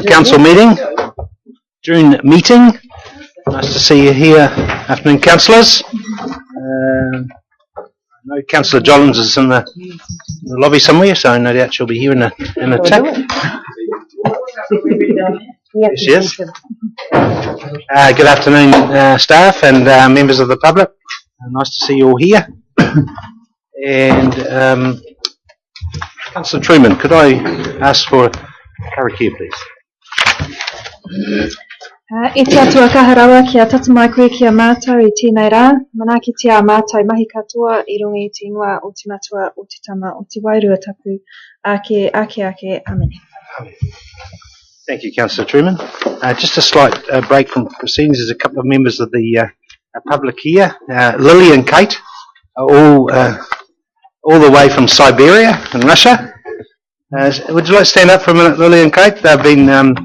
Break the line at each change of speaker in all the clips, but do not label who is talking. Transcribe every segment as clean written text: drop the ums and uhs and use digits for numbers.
the council meeting, June meeting. Nice to see you here. Afternoon, councillors. I know Councillor Jollins is in the lobby somewhere, so no doubt she'll be here in a tick. Yes, she is. Good afternoon, staff and members of the public. Nice to see you all here. And Councillor Truman, could I ask for karakia, please?
E te atua kaharawa ki a tata mai koe ki a mātou I tēnei rā, manaki te a mātou mahi katoa I runga I te ingoa o te matua o te tama o te wairua tapu, ake, amene.
Thank you, Councillor Truman. Just a slight break from proceedings. There's a couple of members of the public here. Lily and Kate are all the way from Siberia in Russia. Would you like to stand up for a minute, Lily and Kate? They've been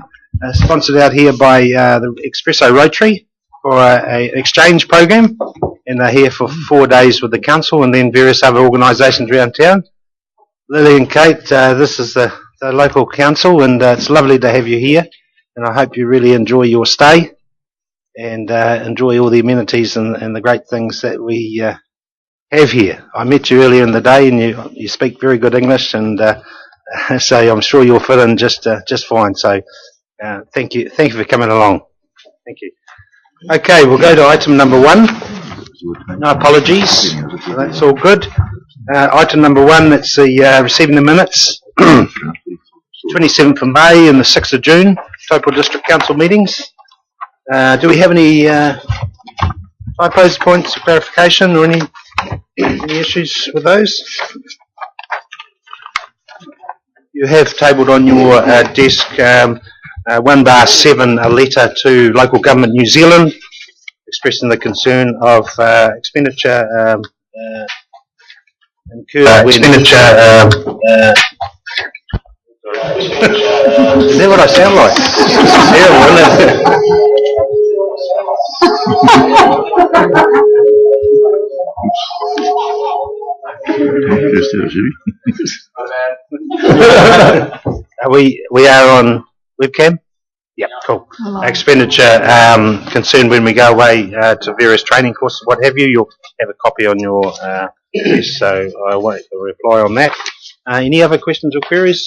sponsored out here by the Expresso Rotary for an exchange program, and they're here for 4 days with the council and then various other organisations around town. Lily and Kate, this is the local council, and it's lovely to have you here, and I hope you really enjoy your stay and enjoy all the amenities and the great things that we have here. I met you earlier in the day, and you speak very good English, and so I'm sure you'll fit in just fine. So thank you for coming along. Thank you. Okay, we'll go to item number 1. No apologies, that's all good. Item number 1, that's the receiving the minutes. 27th of May and the 6th of June, Taupo District Council meetings. Do we have any typos, points, clarification, or any issues with those? You have tabled on your desk 1/7, a letter to Local Government New Zealand expressing the concern of expenditure incurred Is that what I sound like? We are on webcam? Yep, cool. Expenditure concerned when we go away to various training courses, what have you. You'll have a copy on your desk, so I won't reply on that. Any other questions or queries?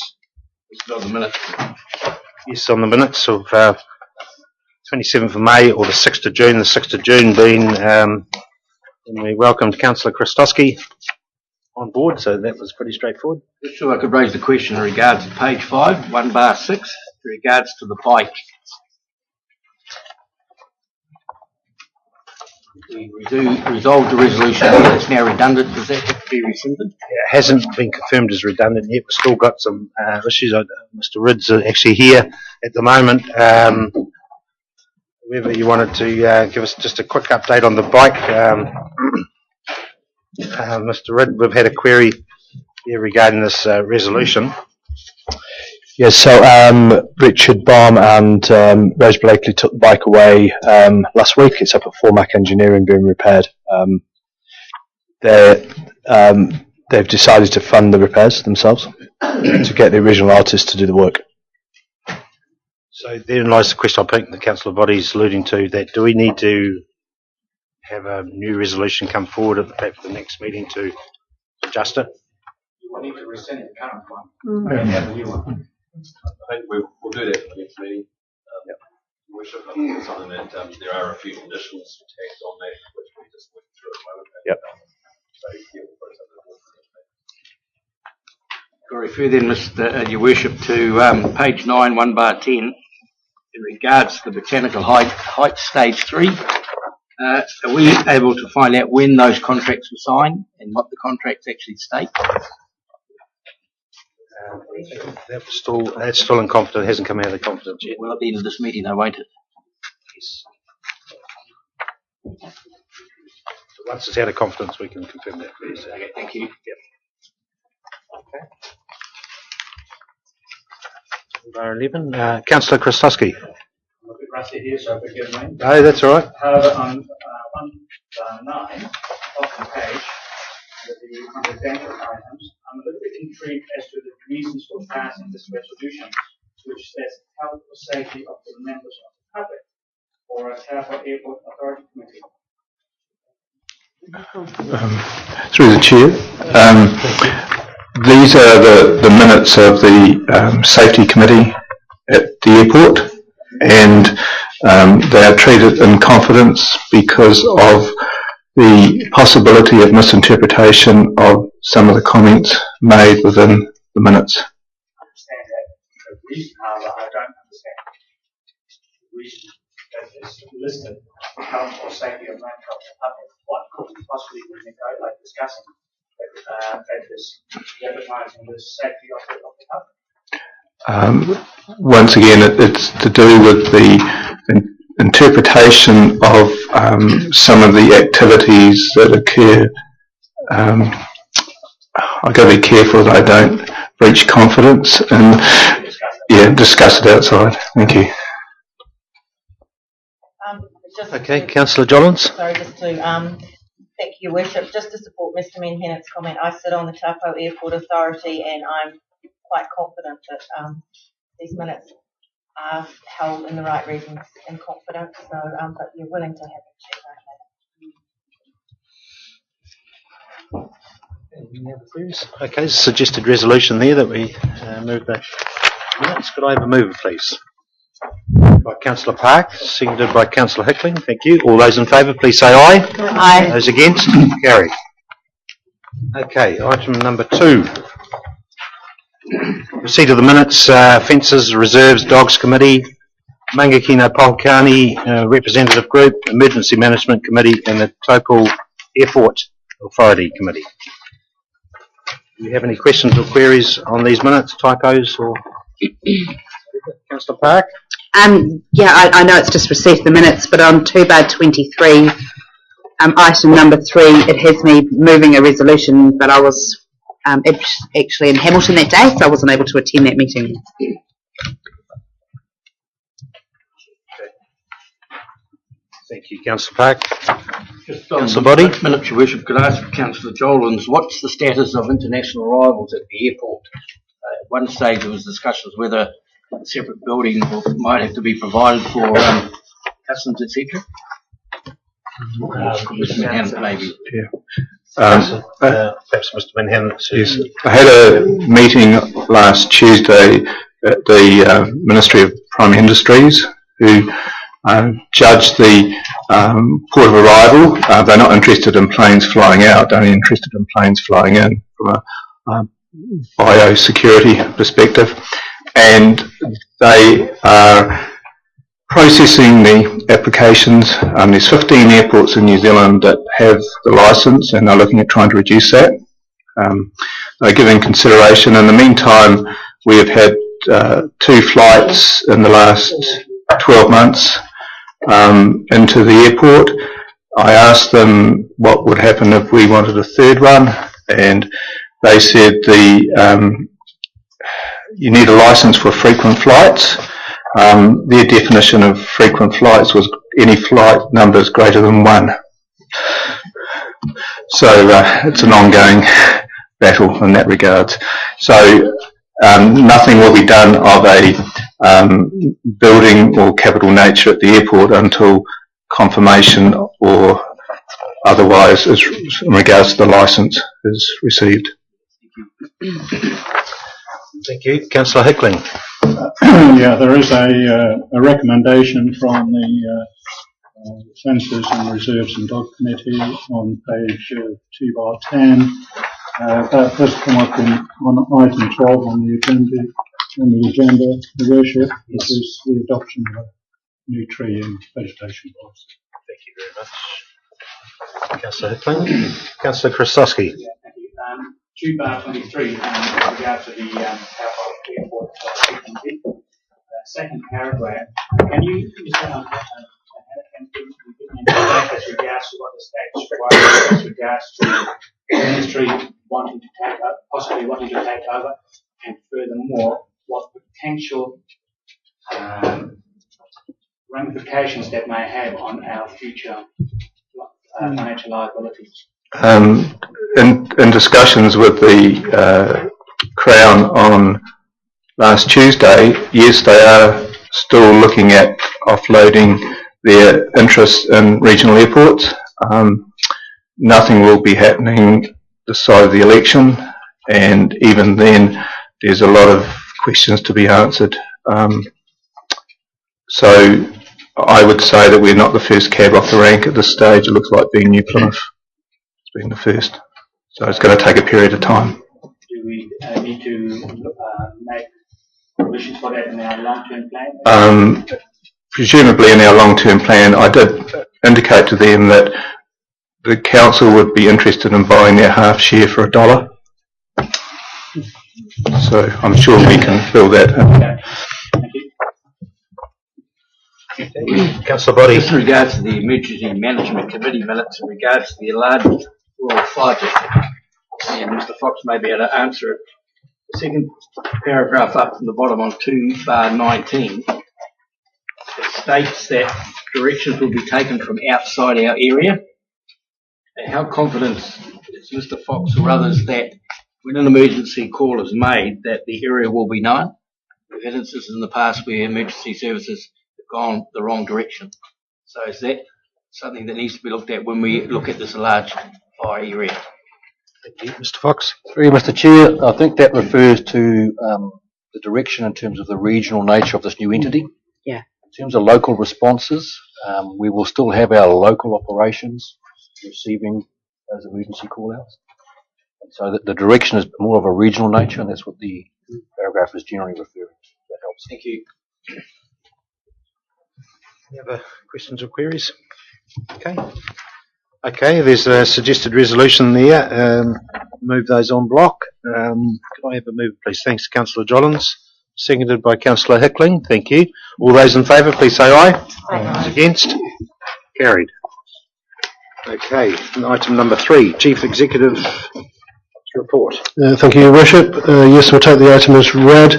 On the minutes. Yes, on the minutes of 27th of May or the 6th of June. The 6th of June being when we welcomed Councillor Christosky on board, so that was pretty straightforward.
Just so I could raise the question in regards to page 5, 1/6, in regards to the bike. We do resolve the resolution, it's now redundant. Does that have to be rescinded?
It hasn't been confirmed as redundant yet. We've still got some issues. Mr. Ridd's actually here at the moment. Whether you wanted to give us just a quick update on the bike. Mr. Ridd, we've had a query here regarding this resolution.
Yes, so Richard Baum and Rose Blakely took the bike away last week. It's up at Formac Engineering being repaired. They've decided to fund the repairs themselves to get the original artist to do the work.
So therein lies the question I think the council body's alluding to, that do we need to have a new resolution come forward at the next meeting to adjust it?
We need to rescind the current one and have a new one. I think we'll do that for the next meeting. Worship, I think it's something that there are a few conditions tagged on that which we just went through at the moment.
Yep.
So yeah, we'll put something more for the next meeting.
I'll refer then, Mr. Your Worship, to page 9, 1/10, in regards to the botanical height stage 3. Are we able to find out when those contracts were signed and what the contracts actually state?
That's still in confidence. It hasn't come out of the confidence yet.
Well, at the end of this meeting, though, won't it?
Yes. So once it's out of confidence, we can confirm that. Please.
Okay, thank you.
Yep. Okay. Bar 11, Councillor Christosky.
I'm a bit rusty here, so forgive me.
No, that's all right.
However, on 1/9 of the page, under banquet items, I'm a little bit intrigued as to the reasons for passing this resolution. which says health or safety of the members of the public, or a Taupo Airport Authority Committee?
Through the chair. These are the minutes of the safety committee at the airport, and they are treated in confidence because of the possibility of misinterpretation of some of the comments made within the minutes.
I understand that. The reason, however, I don't understand the reason that is listed health or safety of members of the public. What could we possibly be discussing that is jeopardizing the safety of the public?
Once again, it's to do with the interpretation of some of the activities that occur. I've got to be careful that I don't breach confidence and discuss it outside. Thank you.
Okay, Councillor Jollins.
Sorry, just to thank you, Your Worship. Just to support Mr. Menhennett's comment, I sit on the Taupo Airport Authority, and I'm quite confident that these minutes are held in the right reasons and confidence. So, but you're willing to have a check, aren't
Okay, suggested resolution there that we move the minutes. Could I have a mover, please? By Councillor Park, seconded by Councillor Hickling. Thank you. All those in favour, please say aye.
Aye.
Those against? Carried. Okay, item number 2. Receipt of the minutes, Fences, Reserves, Dogs Committee, Mangakino-Pouakani Representative Group, Emergency Management Committee, and the Taupo Airport Authority Committee. Do you have any questions or queries on these minutes, typos, or Councillor Park?
Yeah, I know it's just received the minutes, but on 2/23, item number 3, it has me moving a resolution, but I was actually in Hamilton that day, so I wasn't able to attend that meeting.
Thank you, Councillor Park.
Just on
Councillor Boddy.
Minutes, Your Worship, could I ask Councillor Jollins, what's the status of international arrivals at the airport? At one stage there was discussions whether a separate building might have to be provided for customs, etc. Mr. Menhennet, maybe.
Perhaps Mr. Menhennet.
Yes, I had a meeting last Tuesday at the Ministry of Primary Industries, who judged the port of arrival. They're not interested in planes flying out, only interested in planes flying in from a biosecurity perspective. And they are processing the applications. There's 15 airports in New Zealand that have the licence, and they're looking at trying to reduce that. They're giving consideration. In the meantime, we have had 2 flights in the last 12 months into the airport. I asked them what would happen if we wanted a 3rd one, and they said you need a licence for frequent flights. Their definition of frequent flights was any flight numbers greater than 1. So it's an ongoing battle in that regard. So nothing will be done of a building or capital nature at the airport until confirmation or otherwise is, in regards to the licence, is received.
Thank you. Councillor Hickling.
Yeah, there is a recommendation from the Fences and Reserves and Dog Committee on page 2/10. That has come up on item 12 on the agenda, Your Worship. This is the adoption of a new tree and vegetation policy.
Thank you very much. Councillor Hickling. Councillor Krasowski.
Yeah, thank you. 2/23 with regard to the Taupo Airport Committee. Second paragraph. Can you as regards to what the state requires as regards to the ministry wanting to take up, possibly wanting to take over, and furthermore, what potential ramifications that may have on our future financial liabilities?
In discussions with the Crown on
last Tuesday, yes, they are still looking at offloading their interest in regional airports. Nothing will be happening this side of the election, and even then there's a lot of questions to be answered. So I would say that we're not the first cab off the rank at this stage. It looks like being New Plymouth has been the first. So it's going to take a period of time.
Do we need to make provisions for that in our long-term plan?
Presumably in our long-term plan, I did indicate to them that the council would be interested in buying their half share for $1. So I'm sure we can fill that in.
Okay. Thank you.
Councillor Body.
Just in regards to the Emergency Management Committee minutes, in regards to the enlarged rural fire district, and Mr Fox may be able to answer it. The second paragraph up from the bottom on 2/19, it states that directions will be taken from outside our area. And how confident is Mr Fox or others that when an emergency call is made that the area will be known? We've had instances in the past where emergency services have gone the wrong direction. So is that something that needs to be looked at when we look at this large fire area?
Thank you. Mr Fox.
Through you, Mr Chair, I think that refers to the direction in terms of the regional nature of this new entity.
Yeah.
In terms of local responses, we will still have our local operations receiving those emergency call-outs. So the direction is more of a regional nature, and that's what the paragraph is generally referring to. That helps.
Thank you.
Any other questions or queries? Okay. Okay, there's a suggested resolution there. Move those en bloc. Could I have a move, please? Thanks, Councillor Jollins. Seconded by Councillor Hickling. Thank you. All those in favour, please say aye. Aye. Those against? Carried. Okay, and item number 3, Chief Executive report.
Thank you, Your Worship. Yes, we'll take the item as read.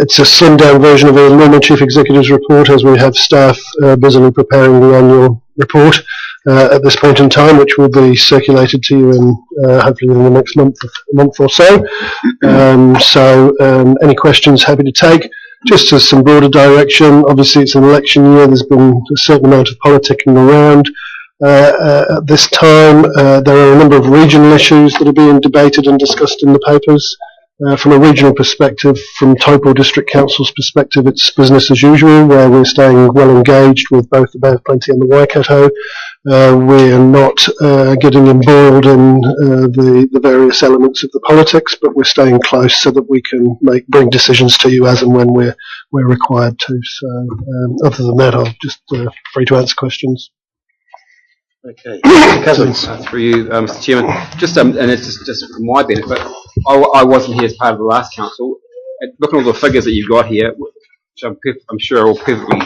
It's a slimmed down version of a normal Chief Executive's report, as we have staff busily preparing the annual report at this point in time, which will be circulated to you in hopefully in the next month or so. Any questions, happy to take. Just as some broader direction, obviously it's an election year, there's been a certain amount of politicking around. At this time, there are a number of regional issues that are being debated and discussed in the papers. From a regional perspective, from Taupo District Council's perspective, it's business as usual, where we're staying well engaged with both the Bay of Plenty and the Waikato. We're not getting embroiled in the various elements of the politics, but we're staying close so that we can bring decisions to you as and when we're required to. So, other than that, I'll just free to answer questions.
Okay.
Cousins. Through you, Mr Chairman. Just and it's just for my benefit, I wasn't here as part of the last council. Looking at all the figures that you've got here, which I'm sure are all perfectly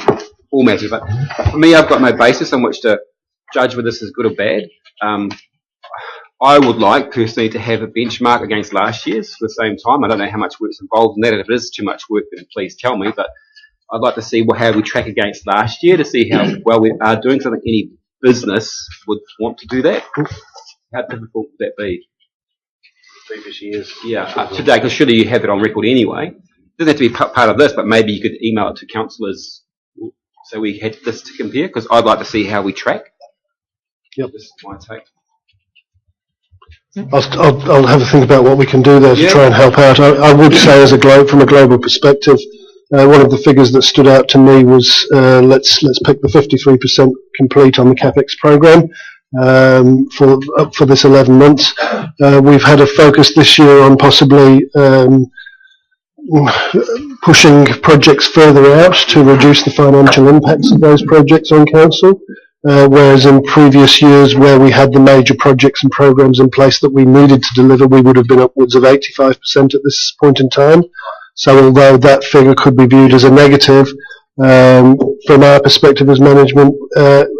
formatted, but for me, I've got no basis on which to judge whether this is good or bad. I would like personally to have a benchmark against last year's for the same time. I don't know how much work's involved in that. If it is too much work, then please tell me. But I'd like to see how we track against last year to see how well we are doing. So I think any business would want to do that. How difficult would that be?
Previous years.
Yeah, today, because surely you have it on record anyway. It doesn't have to be part of this, but maybe you could email it to councillors so we had this to compare, because I'd like to see how we track.
Yep.
This is my take.
I'll have a think about what we can do there to try and help out. I would say, from a global perspective, one of the figures that stood out to me was let's pick the 53% complete on the CapEx programme for this 11 months. We've had a focus this year on possibly pushing projects further out to reduce the financial impacts of those projects on council. Whereas in previous years, where we had the major projects and programmes in place that we needed to deliver, we would have been upwards of 85% at this point in time. So although that figure could be viewed as a negative, from our perspective as management,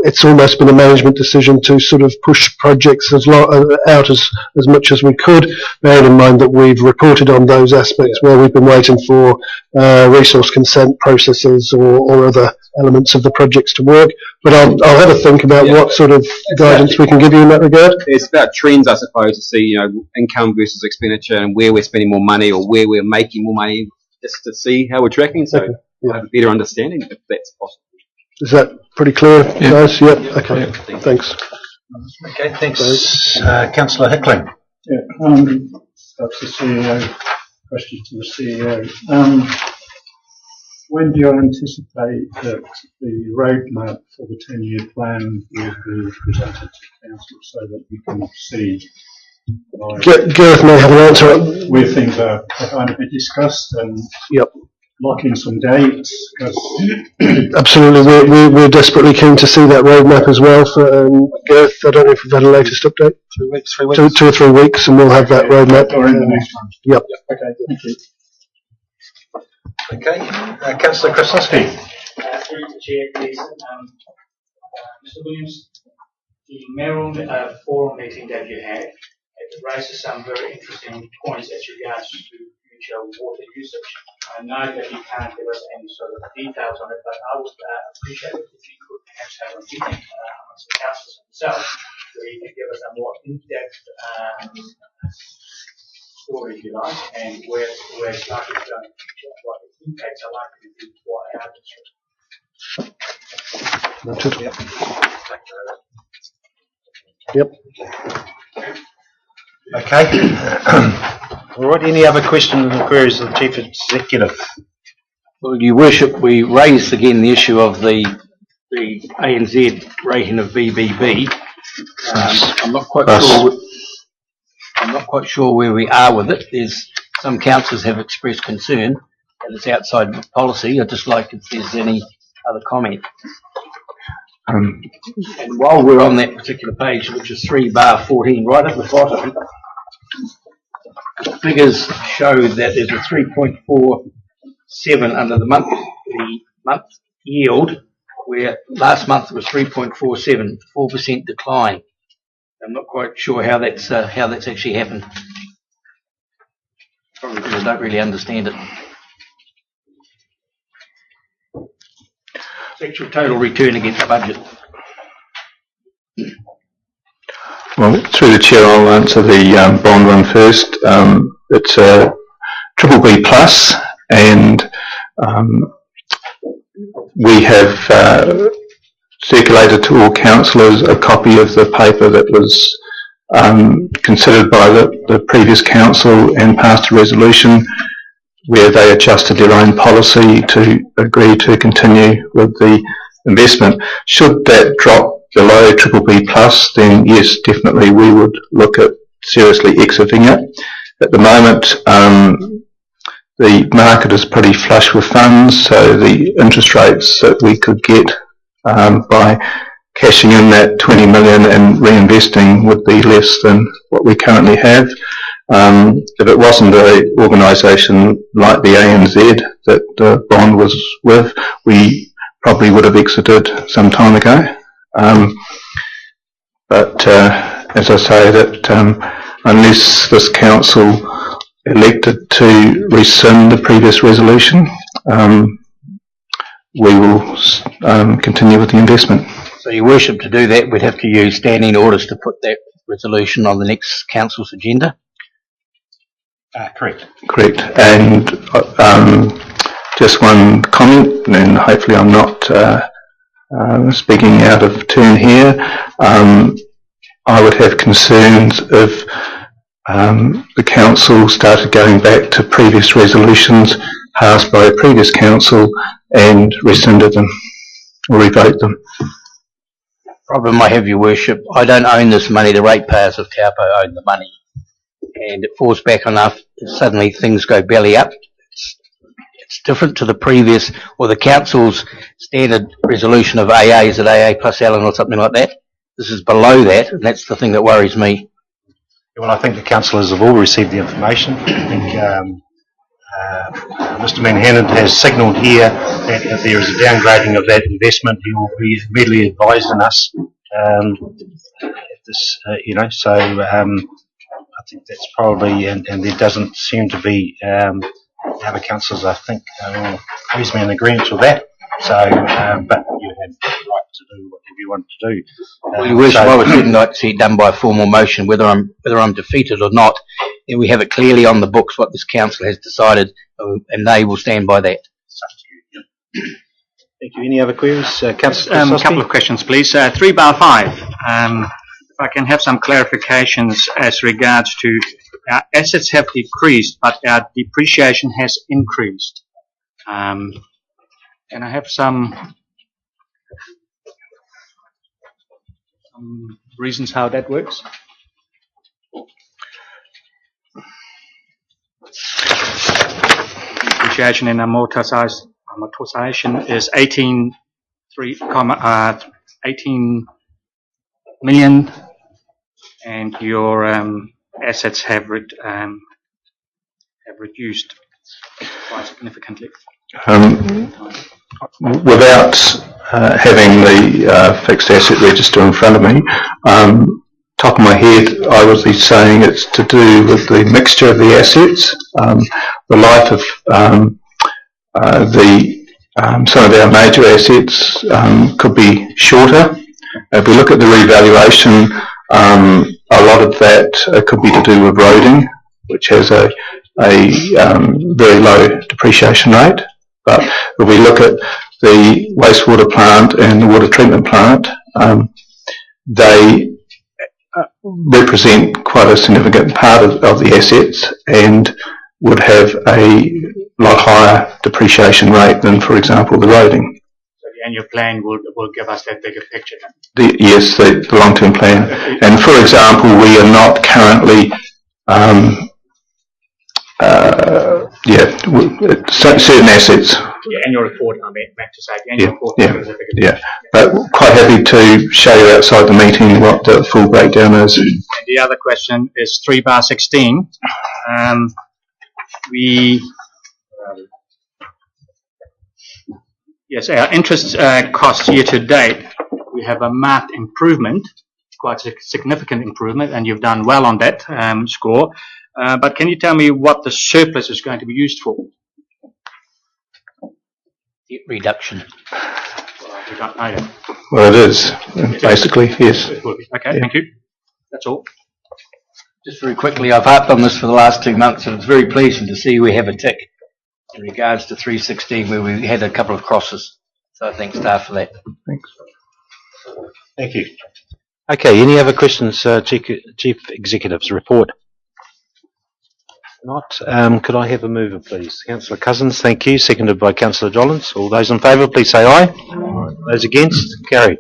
it's almost been a management decision to sort of push projects out as much as we could, bearing in mind that we've reported on those aspects where we've been waiting for resource consent processes or other elements of the projects to work. But I'll have a think about what sort of guidance we can give you in that regard.
It's about trends, I suppose, to see income versus expenditure and where we're spending more money or where we're making more money just to see how we're tracking, so I have a better understanding if that's possible.
Is that pretty clear, guys? Yeah. Okay. Thanks.
Okay, thanks. Councillor Hickling.
Yeah, that's the CEO. Question to the CEO. When do you anticipate that the roadmap for the 10-year plan will be presented to council so that we can see?
Gareth may have an answer.
Where things are going to be discussed and lock in some dates.
Absolutely, we're desperately keen to see that roadmap as well. For Gareth, I don't know if we've had a latest update.
3 weeks. 3 weeks.
2 or 3 weeks, and we'll have that roadmap.
Or in the next one.
Yep.
Okay, thank you.
Okay, Councillor Krasnowski.
Through the chair, please. Mr. Williams, the mayoral forum meeting that you had, it raises some very interesting points as regards to future water usage. I know that you can't give us any sort of details on it, but I would appreciate it if you could perhaps have a meeting amongst the councillors themselves, where you can give us a more in-depth story, if you like, and where it's likely to go in the future, what the impacts are likely to be for our district.
Yep.
Okay. All right. Any other questions and queries of the Chief Executive?
Well, Your Worship, we raised again the issue of the ANZ rating of BBB. I'm not quite sure where we are with it. There's some councillors have expressed concern that it's outside policy. I'd just like if there's any other comment. And while we're on that particular page, which is 3/14, right at the bottom, the figures show that there's a 3.47 under the month yield, where last month it was 3.47, 4% decline. I'm not quite sure how that's actually happened. Probably because I don't really understand it. Actual total return against the budget.
Well, through the chair, I'll answer the bond one first. It's a BBB plus, and we have circulated to all councillors a copy of the paper that was considered by the previous council and passed a resolution where they adjusted their own policy to agree to continue with the investment. Should that drop below BBB plus, then yes, definitely we would look at seriously exiting it. At the moment, the market is pretty flush with funds, so the interest rates that we could get by cashing in that 20 million and reinvesting would be less than what we currently have. If it wasn't an organisation like the ANZ that the bond was with, we probably would have exited some time ago. But as I say, that unless this council elected to rescind the previous resolution, we will continue with the investment.
So, Your Worship, to do that, we'd have to use standing orders to put that resolution on the next council's agenda?
Correct.
Correct. And just one comment, and hopefully I'm not speaking out of turn here. I would have concerns if the council started going back to previous resolutions passed by a previous council and rescinded them or revoked them.
Problem I have, Your Worship, I don't own this money, the ratepayers of Taupo own the money. And it falls back on us, suddenly things go belly up. It's different to the previous, or the council's standard resolution of AA, is it AA plus Allen or something like that? This is below that, and that's the thing that worries me.
Well, I think the councillors have all received the information. I think Mr Manhannan has signalled here that if there is a downgrading of that investment, he will be immediately advising us. So I think that's probably, and there doesn't seem to be other councillors, I think, are all reasonably in agreement with that. So, but you have the right to do whatever you want to do.
Well, Your Worship, I would certainly like to see it done by a formal motion, whether I'm defeated or not, we have it clearly on the books what this council has decided, and they will stand by that.
Thank you. Any other queries? Councillor
A couple of questions, please. 3/5. If I can have some clarifications as regards to our assets have decreased, but our depreciation has increased. Can I have some reasons how that works? Depreciation and amortization is 18 million, and your assets have reduced quite significantly.
Without having the fixed asset register in front of me, top of my head, I would be saying it's to do with the mixture of the assets, the life of some of our major assets could be shorter. If we look at the revaluation, a lot of that could be to do with roading, which has a very low depreciation rate. But if we look at the wastewater plant and the water treatment plant, they represent quite a significant part of the assets and would have a lot higher depreciation rate than, for example, the roading.
So the annual plan will give us that bigger picture then?
Yes, the long-term plan. And for example, we are not currently certain assets.
Yeah, annual report, I meant to say. The annual report gives a bigger picture.
But quite happy to show you outside the meeting what the full breakdown is.
And the other question is 3/16. Yes, our interest costs year to date, we have a marked improvement, quite a significant improvement, and you've done well on that score. But can you tell me what the surplus is going to be used for?
Debt reduction.
Well, we don't know that.
Well, it is, basically, yes.
It will be. Okay, thank you. That's all.
Just very quickly, I've harped on this for the last 2 months, and it's very pleasing to see we have a tick in regards to 316, where we had a couple of crosses. So thanks, staff, for that.
Thanks.
Thank you. Okay, any other questions, Chief Executive's report? Not. Could I have a mover, please? Councillor Cousins, thank you. Seconded by Councillor Jollins. All those in favour, please say aye. Aye. Those against, carry.